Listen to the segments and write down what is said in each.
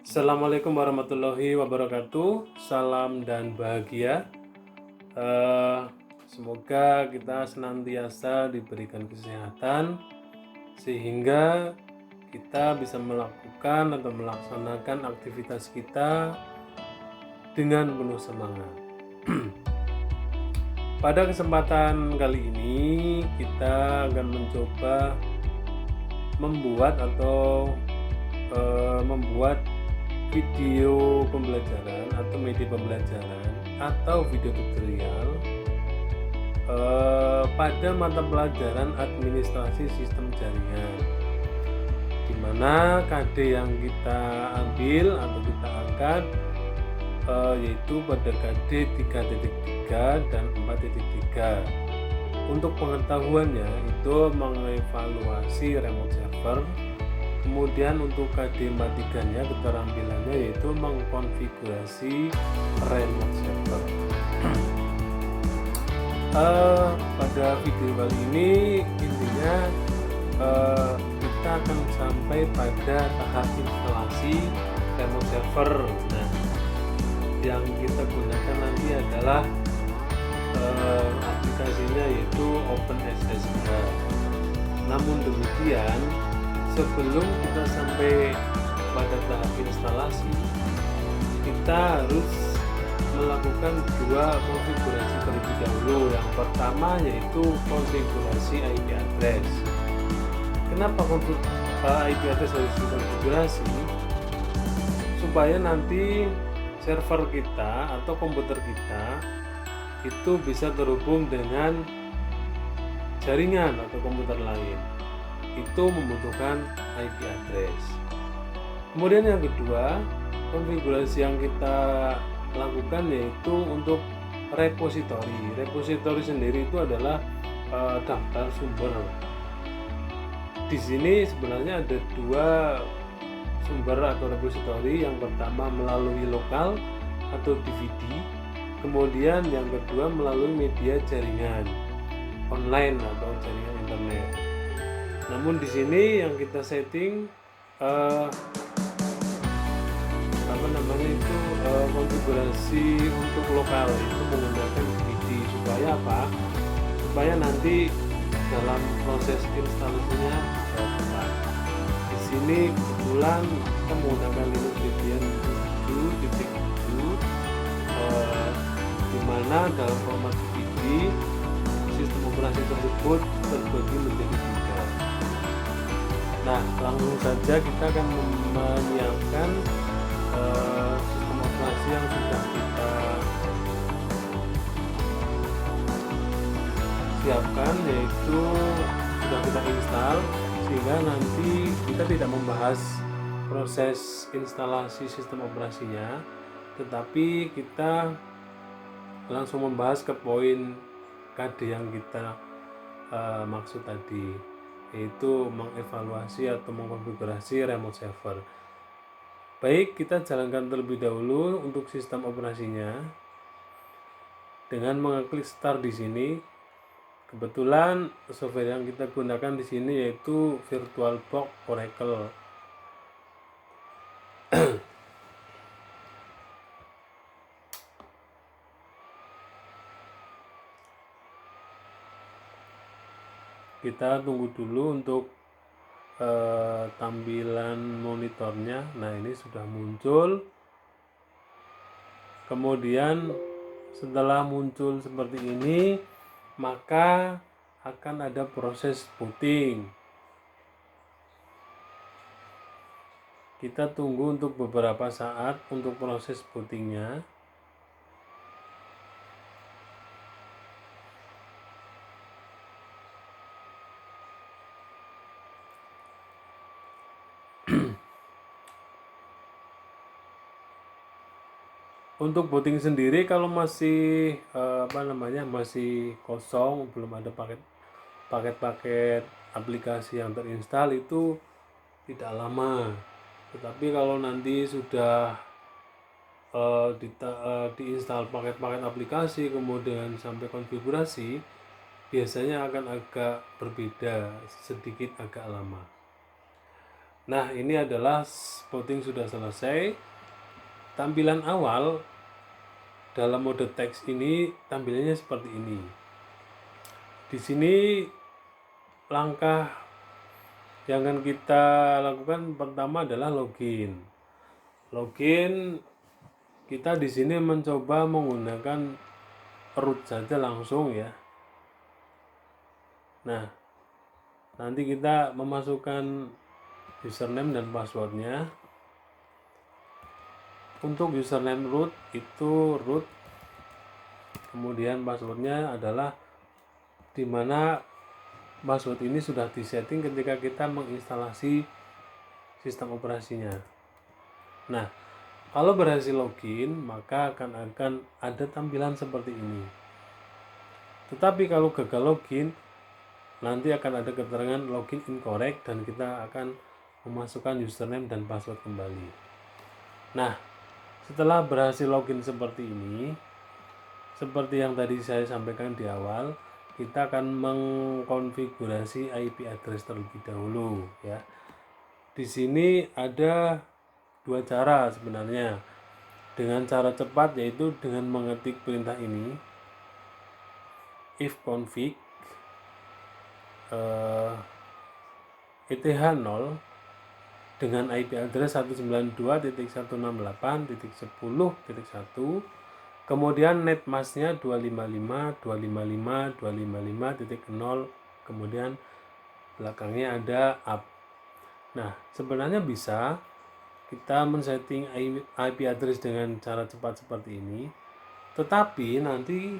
Assalamualaikum warahmatullahi wabarakatuh. Salam dan bahagia. Eh, Semoga kita senantiasa diberikan kesehatan sehingga kita bisa melakukan atau melaksanakan aktivitas kita dengan penuh semangat. Pada kesempatan kali ini kita akan mencoba membuat video pembelajaran atau media pembelajaran atau video tutorial pada mata pelajaran administrasi sistem jaringan, di mana KD yang kita ambil atau kita angkat yaitu pada KD 3.3 dan 4.3. Untuk pengetahuannya itu mengevaluasi remote server. Kemudian untuk KD 43-nya keterampilannya yaitu mengkonfigurasi remote server. Pada video kali ini intinya kita akan sampai pada tahap instalasi remote server. Nah, yang kita gunakan nanti adalah aplikasinya yaitu OpenSSH. Namun demikian, sebelum kita sampai pada tahap instalasi, kita harus melakukan dua konfigurasi terlebih dahulu. Yang pertama yaitu konfigurasi IP address. Kenapa IP address harus dikonfigurasi? Supaya nanti server kita atau komputer kita itu bisa terhubung dengan jaringan atau komputer lain. Itu membutuhkan IP address. Kemudian yang kedua, konfigurasi yang kita lakukan yaitu untuk repositori. Repositori sendiri itu adalah daftar sumber. Di sini sebenarnya ada dua sumber atau repositori. Yang pertama melalui lokal atau DVD, kemudian yang kedua melalui media jaringan online atau jaringan internet. Namun di sini yang kita setting konfigurasi untuk lokal itu menggunakan DVD. Supaya apa? Supaya nanti dalam proses instalasinya cepat. Di sini kebetulan kita menggunakan Linux Debian 7.7, di mana dalam format DVD sistem operasi tersebut terbagi menjadi tiga. Nah, langsung saja kita akan menyiapkan sistem operasi yang sudah kita siapkan, yaitu sudah kita install, sehingga nanti kita tidak membahas proses instalasi sistem operasinya, tetapi kita langsung membahas ke poin KD yang kita maksud tadi, yaitu mengevaluasi atau mengkonfigurasi remote server. Baik, kita jalankan terlebih dahulu untuk sistem operasinya dengan mengeklik start di sini. Kebetulan software yang kita gunakan di sini yaitu VirtualBox Oracle. Kita tunggu dulu untuk tampilan monitornya. Nah, ini sudah muncul. Kemudian setelah muncul seperti ini, maka akan ada proses booting. Kita tunggu untuk beberapa saat untuk proses bootingnya. Untuk booting sendiri kalau masih masih kosong, belum ada paket aplikasi yang terinstall, itu tidak lama. Tetapi kalau nanti sudah diinstal paket-paket aplikasi kemudian sampai konfigurasi, biasanya akan agak berbeda, sedikit agak lama. Nah, ini adalah voting sudah selesai. Tampilan awal dalam mode teks ini tampilannya seperti ini. Di sini langkah yang akan kita lakukan pertama adalah login. Login, kita di sini mencoba menggunakan root saja langsung ya. Nah, nanti kita memasukkan username dan passwordnya. Untuk username root itu root, kemudian passwordnya adalah dimana password ini sudah disetting ketika kita menginstalasi sistem operasinya. Nah, kalau berhasil login maka akan ada tampilan seperti ini. Tetapi kalau gagal login, nanti akan ada keterangan login incorrect dan kita akan memasukkan username dan password kembali. Nah, setelah berhasil login seperti ini, seperti yang tadi saya sampaikan di awal, kita akan mengkonfigurasi IP address terlebih dahulu ya. Di sini ada dua cara sebenarnya. Dengan cara cepat yaitu dengan mengetik perintah ini, ifconfig eth0 dengan IP address 192.168.10.1, kemudian netmasknya 255.255.255.0, kemudian belakangnya ada up. Nah, sebenarnya bisa kita men-setting IP address dengan cara cepat seperti ini, tetapi nanti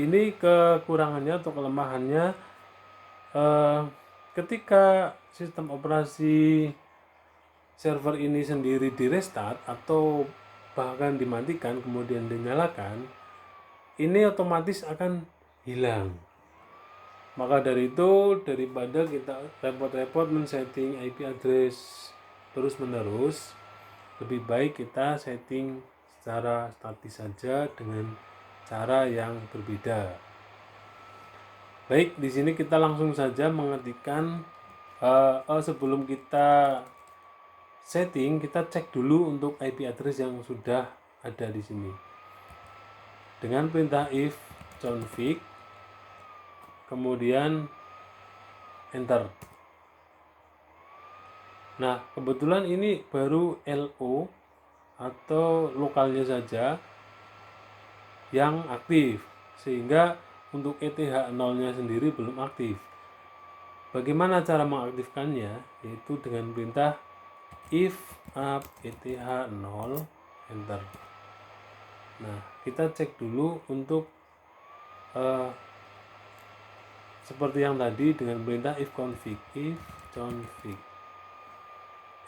ini kekurangannya atau kelemahannya ketika sistem operasi server ini sendiri di restart atau bahkan dimatikan kemudian dinyalakan, ini otomatis akan hilang. Maka dari itu, daripada kita repot-repot men-setting IP address terus-menerus, lebih baik kita setting secara statis saja dengan cara yang berbeda. Baik, di sini kita langsung saja mengetikkan sebelum kita setting, kita cek dulu untuk IP address yang sudah ada di sini. Dengan perintah ifconfig, kemudian enter. Nah, kebetulan ini baru LO atau lokalnya saja yang aktif, sehingga untuk ETH0-nya sendiri belum aktif. Bagaimana cara mengaktifkannya? Yaitu dengan perintah if up eth0 enter. Nah, kita cek dulu untuk seperti yang tadi dengan perintah ifconfig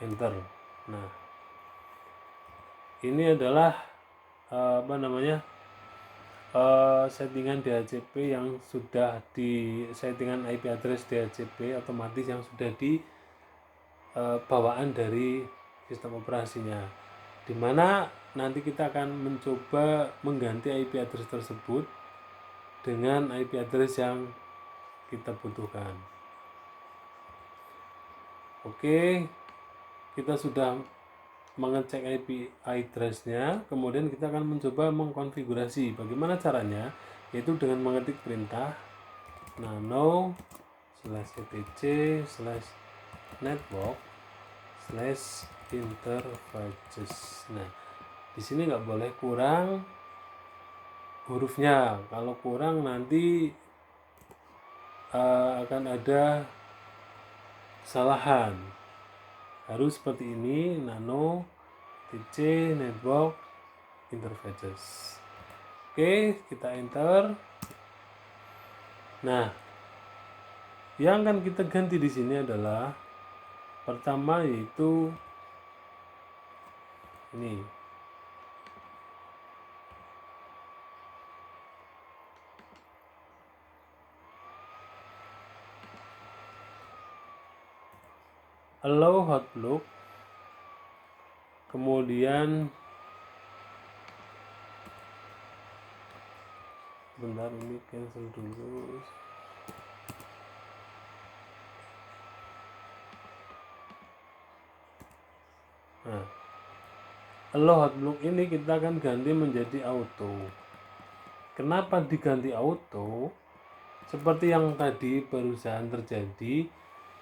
enter. Nah, ini adalah settingan DHCP yang sudah di settingan IP address DHCP otomatis yang sudah di bawaan dari sistem operasinya, dimana nanti kita akan mencoba mengganti IP address tersebut dengan IP address yang kita butuhkan. Oke, kita sudah mengecek IP address-nya, kemudian kita akan mencoba mengkonfigurasi. Bagaimana caranya? Yaitu dengan mengetik perintah nano /etc/network/interfaces. Nah, di sini nggak boleh kurang hurufnya. Kalau kurang nanti akan ada kesalahan. Harus seperti ini, nano tc network interfaces. Oke, kita enter. Nah, yang akan kita ganti di sini adalah pertama yaitu ini. Allow hotloop, kemudian bentar, ini cancel dulu. Nah, allow hotblock ini kita akan ganti menjadi auto. Kenapa diganti auto? Seperti yang tadi barusan terjadi,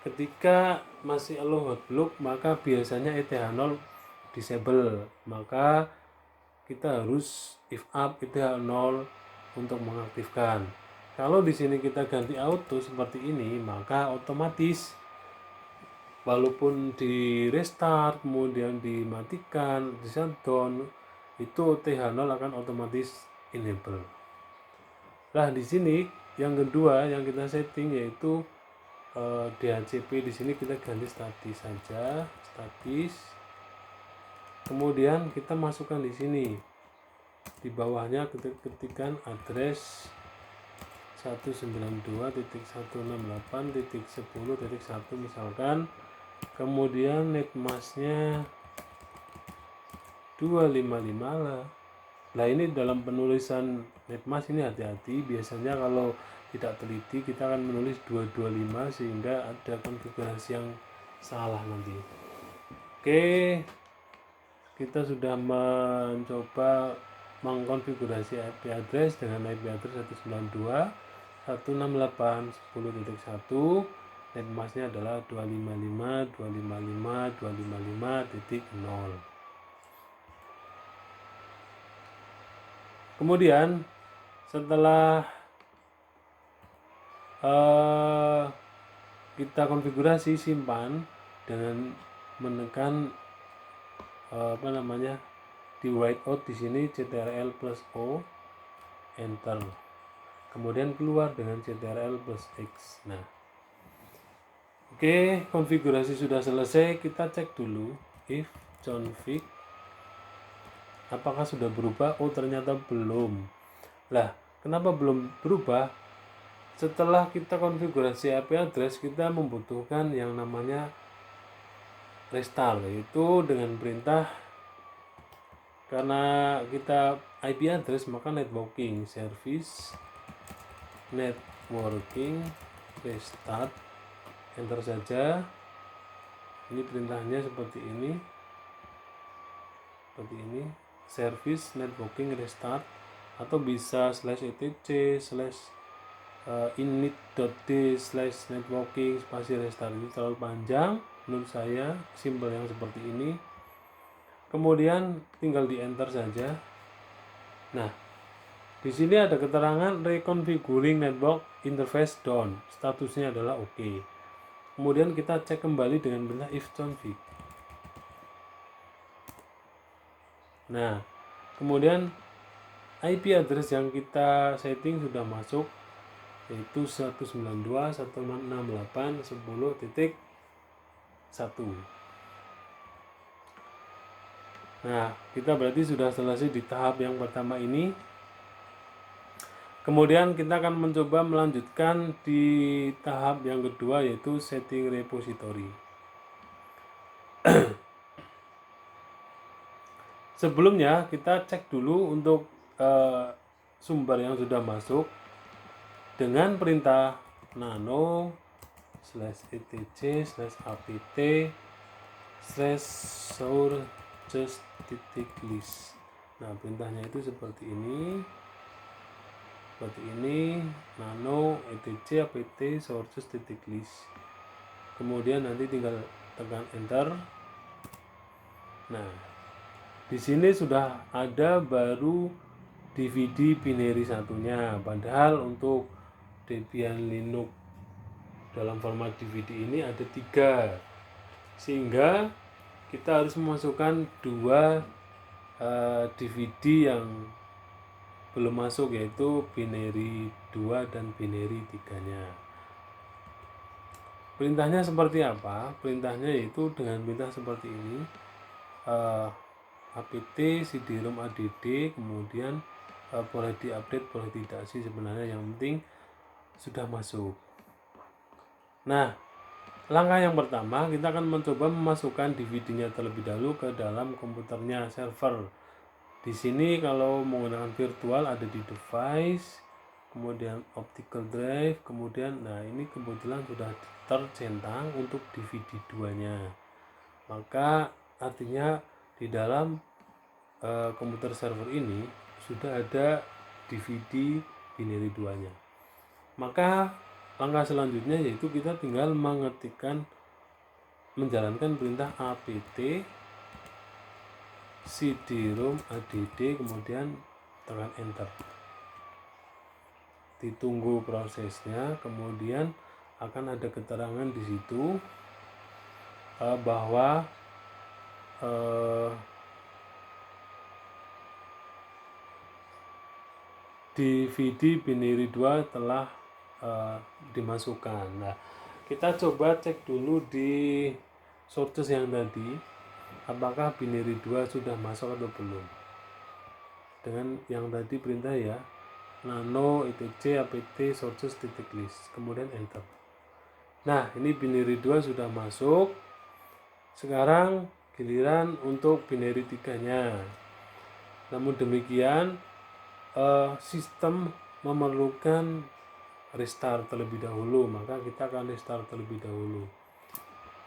ketika masih allow hotblock maka biasanya ETH0 disable, maka kita harus if up ETH0 untuk mengaktifkan. Kalau di sini kita ganti auto seperti ini, maka otomatis walaupun di restart kemudian dimatikan, di shutdown, itu ETH0 akan otomatis enable. Nah, di sini yang kedua yang kita setting yaitu DHCP. Di sini kita ganti statis saja, statis. Kemudian kita masukkan di sini. Di bawahnya ketikkan address 192.168.10.1 misalkan. Kemudian netmasknya 255 lah. Nah, ini dalam penulisan netmask ini hati-hati, biasanya kalau tidak teliti kita akan menulis 225 sehingga ada konfigurasi yang salah nanti. Oke, kita sudah mencoba mengkonfigurasi IP address dengan IP address 192.168.10.1. netmasknya adalah 255.255.255.0. Kemudian setelah kita konfigurasi, simpan dengan menekan di whiteout di sini ctrl plus O, enter. Kemudian keluar dengan ctrl plus X. Nah, oke, konfigurasi sudah selesai. Kita cek dulu if config apakah sudah berubah. Oh, ternyata belum. Lah, kenapa belum berubah? Setelah kita konfigurasi IP address, kita membutuhkan yang namanya restart, yaitu dengan perintah, karena kita IP address maka networking service networking restart, enter saja. Ini perintahnya seperti ini, service networking restart, atau bisa /etc /init.d/networking spasi restart. Itu terlalu panjang menurut saya, simbol yang seperti ini. Kemudian tinggal di enter saja. Nah, di sini ada keterangan reconfiguring network interface done, statusnya adalah oke. Kemudian kita cek kembali dengan perintah if config. Nah, kemudian IP address yang kita setting sudah masuk, yaitu 192.168.10.1. Nah, kita berarti sudah selesai di tahap yang pertama ini. Kemudian kita akan mencoba melanjutkan di tahap yang kedua, yaitu setting repository. Sebelumnya kita cek dulu untuk sumber yang sudah masuk dengan perintah nano /etc/apt/sources.list. Nah, perintahnya itu seperti ini, nano etc apt sources.list. Kemudian nanti tinggal tekan enter. Nah, di sini sudah ada baru DVD binary satunya, padahal untuk Debian Linux dalam format DVD ini ada 3, sehingga kita harus memasukkan 2 DVD yang belum masuk, yaitu binary 2 dan binary 3-nya. Perintahnya seperti apa? Perintahnya yaitu dengan perintah seperti ini, apt cd-rom add, kemudian boleh diupdate boleh tidak sih sebenarnya, yang penting sudah masuk. Nah, langkah yang pertama kita akan mencoba memasukkan DVD-nya terlebih dahulu ke dalam komputernya server. Di sini kalau menggunakan virtual ada di device, kemudian optical drive, kemudian nah ini kebetulan sudah tercentang untuk DVD 2-nya. Maka artinya di dalam komputer server ini sudah ada DVD binary 2-nya. Maka langkah selanjutnya yaitu kita tinggal menjalankan perintah apt cd-rom add, kemudian tekan enter. Ditunggu prosesnya, kemudian akan ada keterangan di situ bahwa DVD binary 2 telah dimasukkan. Nah, kita coba cek dulu di sources yang tadi, apakah binary 2 sudah masuk atau belum. Dengan yang tadi perintah ya, nano etc apt sources list, kemudian enter. Nah, ini binary 2 sudah masuk. Sekarang giliran untuk binary 3-nya. Namun demikian, sistem memerlukan restart terlebih dahulu, maka kita akan restart terlebih dahulu.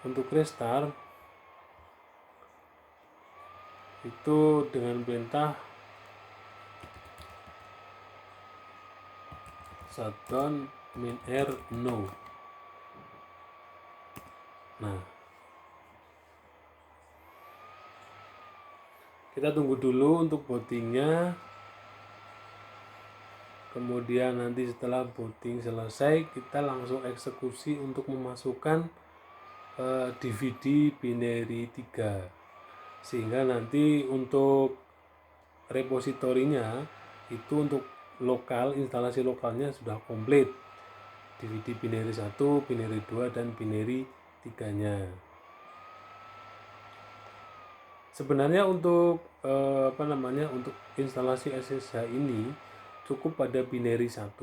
Untuk restart itu dengan perintah shutdown min-r no. Nah, kita tunggu dulu untuk bootingnya. Kemudian nanti setelah booting selesai, kita langsung eksekusi untuk memasukkan DVD binary 3, sehingga nanti untuk repositorinya itu untuk lokal, instalasi lokalnya sudah komplit, DVD binary 1, binary 2, dan binary 3-nya. Sebenarnya untuk untuk instalasi SSH ini cukup pada binary 1,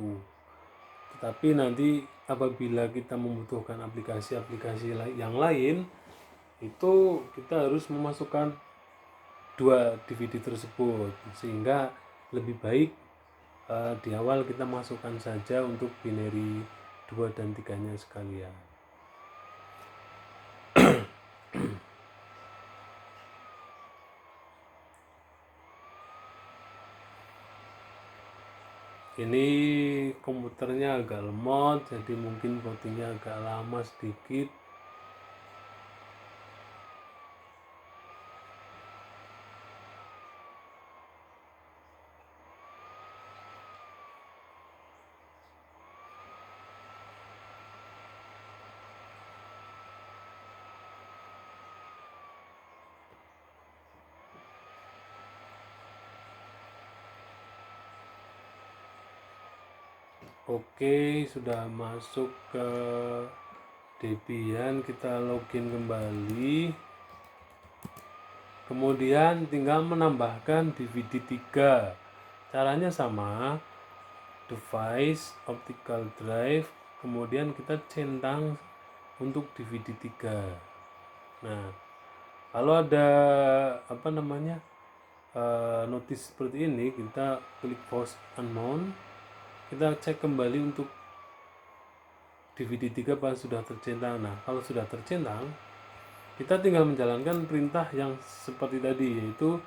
tetapi nanti apabila kita membutuhkan aplikasi-aplikasi yang lain, itu kita harus memasukkan 2 DVD tersebut, sehingga lebih baik di awal kita masukkan saja untuk binary 2 dan 3-nya sekalian. Ini komputernya agak lemot, jadi mungkin bootingnya agak lama sedikit. Oke, sudah masuk ke Debian, kita login kembali. Kemudian tinggal menambahkan DVD 3. Caranya sama, device, optical drive, kemudian kita centang untuk DVD 3. Nah, kalau ada notice seperti ini, kita klik force unknown, kita cek kembali untuk DVD 3 apa sudah tercentang. Nah, kalau sudah tercentang, kita tinggal menjalankan perintah yang seperti tadi, yaitu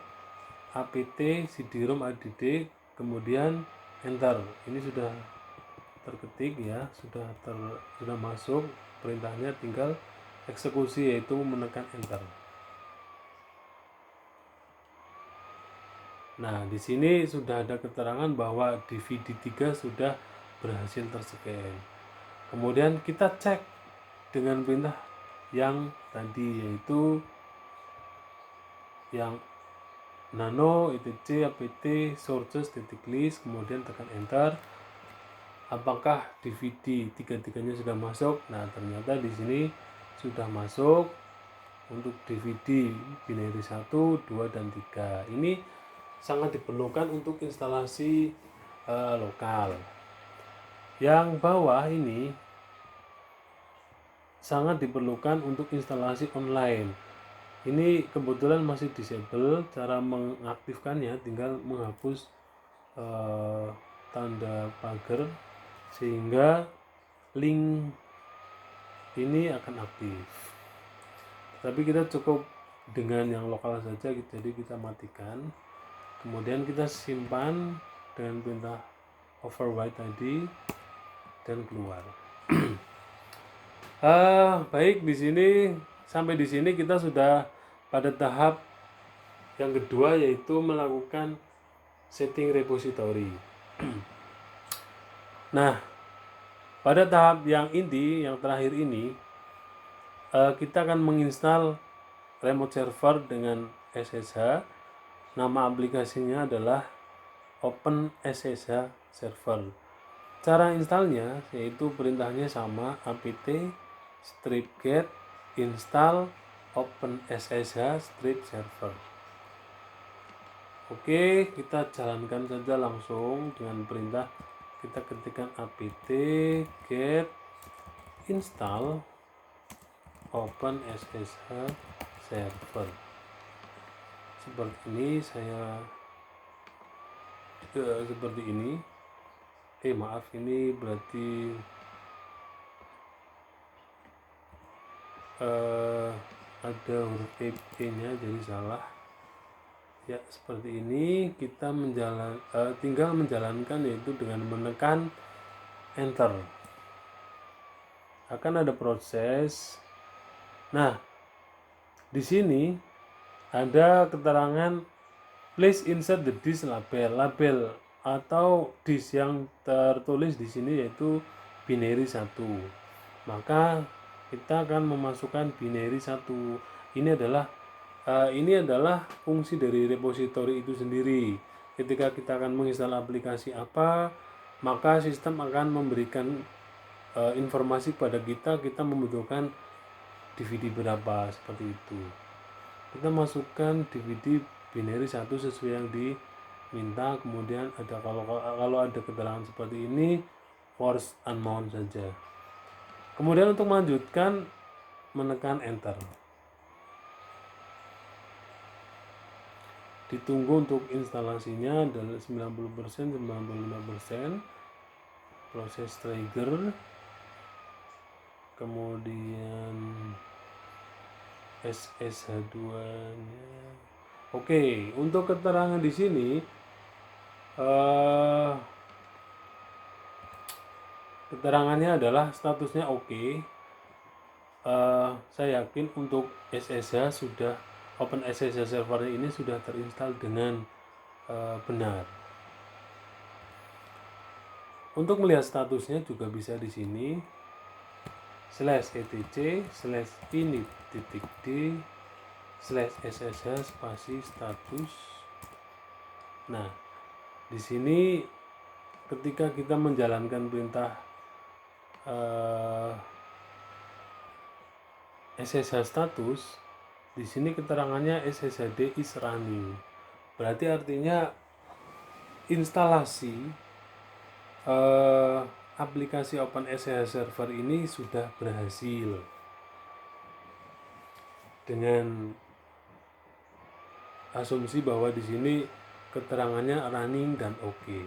apt cd-rom add, kemudian enter. Ini sudah terketik ya, sudah masuk perintahnya, tinggal eksekusi, yaitu menekan enter. Nah, di sini sudah ada keterangan bahwa DVD 3 sudah berhasil terscan. Kemudian kita cek dengan perintah yang tadi, yaitu yang nano etc apt sources list, kemudian tekan enter. Apakah DVD 3-3-nya sudah masuk? Nah, ternyata di sini sudah masuk untuk DVD binary 1, 2, dan 3. Ini sangat diperlukan untuk instalasi lokal. Yang bawah ini sangat diperlukan untuk instalasi online. Ini kebetulan masih disable. Cara mengaktifkannya tinggal menghapus tanda pagar, sehingga link ini akan aktif. Tapi kita cukup dengan yang lokal saja, jadi kita matikan, kemudian kita simpan dengan perintah override tadi dan keluar. Baik, di sini sampai di sini kita sudah pada tahap yang kedua, yaitu melakukan setting repository. Nah, pada tahap yang inti, yang terakhir ini, kita akan menginstal remote server dengan SSH. Nama aplikasinya adalah OpenSSH Server. Cara installnya yaitu perintahnya sama, apt strip-get install OpenSSH strip server. Oke, kita jalankan saja langsung dengan perintah, kita ketikkan apt get install OpenSSH server. Seperti ini seperti ini. Maaf, ini berarti ada huruf E-nya jadi salah. Ya, seperti ini. Kita tinggal menjalankan, yaitu dengan menekan enter. Akan ada proses. Nah, di sini ada keterangan please insert the disk label atau disk yang tertulis di sini yaitu binary 1. Maka kita akan memasukkan binary 1. Ini adalah fungsi dari repository itu sendiri. Ketika kita akan menginstal aplikasi apa, maka sistem akan memberikan informasi kepada kita membutuhkan DVD berapa, seperti itu. Kita masukkan DVD binary 1 sesuai yang diminta. Kemudian ada kalau ada keterangan seperti ini, force unknown saja. Kemudian untuk melanjutkan, menekan enter. Ditunggu untuk instalasinya adalah 90%, 95%. Proses trigger, kemudian SSH2-nya. Oke, untuk keterangan di sini keterangannya adalah statusnya oke. Saya yakin untuk SSH sudah, OpenSSH server ini sudah terinstall dengan benar. Untuk melihat statusnya juga bisa di sini /etc/init.d/ssh spasi status. Nah, di sini ketika kita menjalankan perintah SSH status, di sini keterangannya SSHD is running. Berarti artinya instalasi aplikasi OpenSSH server ini sudah berhasil, dengan asumsi bahwa di sini keterangannya running dan oke.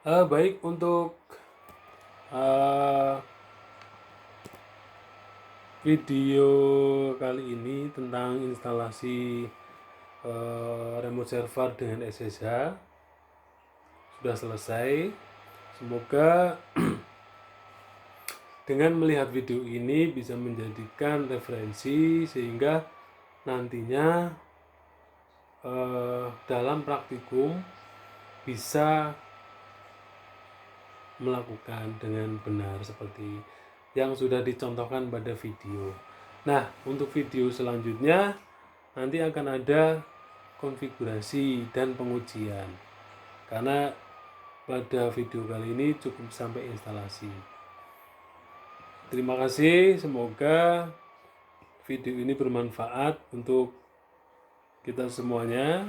Baik, untuk video kali ini tentang instalasi remote server dengan SSH sudah selesai. Semoga dengan melihat video ini bisa menjadikan referensi sehingga nantinya dalam praktikum bisa melakukan dengan benar seperti yang sudah dicontohkan pada video. Nah, untuk video selanjutnya nanti akan ada konfigurasi dan pengujian, karena pada video kali ini cukup sampai instalasi. Terima kasih, semoga video ini bermanfaat untuk kita semuanya.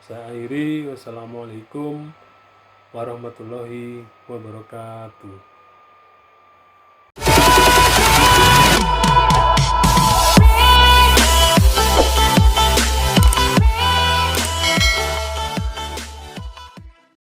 Saya akhiri, wassalamualaikum warahmatullahi wabarakatuh.